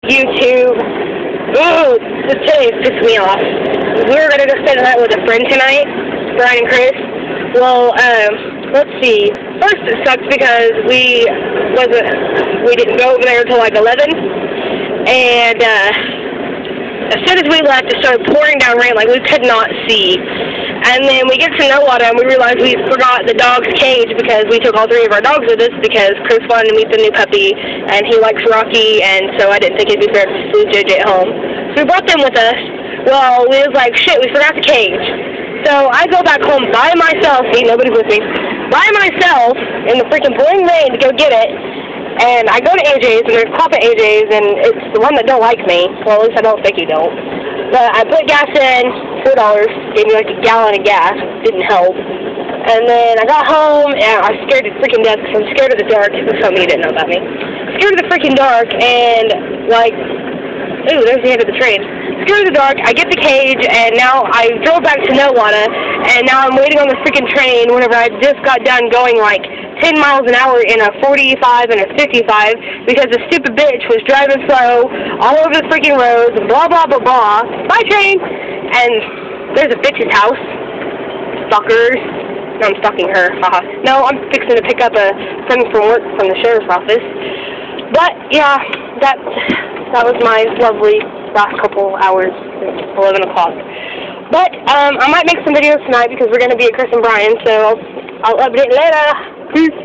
YouTube. Ooh, this today pissed me off. We were gonna go spend the night with a friend tonight, Brian and Chris. Well, let's see. First, it sucks because we didn't go over there until like 11, and as soon as we left, it started pouring down rain like we could not see. And then we get to Nowata and we realized we forgot the dog's cage because we took all three of our dogs with us because Chris wanted to meet the new puppy and he likes Rocky, and so I didn't think it'd be fair to leave JJ at home. So we brought them with us. Well, we was like, shit, we forgot the cage. So I go back home by myself, see, nobody's with me, by myself in the freaking pouring rain to go get it. And I go to AJ's, and there's a couple of AJ's, and it's the one that don't like me. Well, at least I don't think he don't. But I put gas in, $4, gave me like a gallon of gas, didn't help. And then I got home, and I was scared to freaking death because I'm scared of the dark. That's something you didn't know about me. Scared of the freaking dark, and like, ooh, there's the end of the train. Scared of the dark, I get the cage, and now I drove back to Nowata, and now I'm waiting on the freaking train whenever I just got done going like 10 miles an hour in a 45 and a 55 because the stupid bitch was driving slow all over the freaking roads, blah, blah, blah, blah. Bye, train! And there's a bitch's house. Stalkers. No, I'm stalking her. Haha. No, I'm fixing to pick up something from work from the sheriff's office. But, yeah, that was my lovely last couple hours, 11 o'clock. But, I might make some videos tonight because we're going to be at Chris and Brian, so I'll update later. Peace.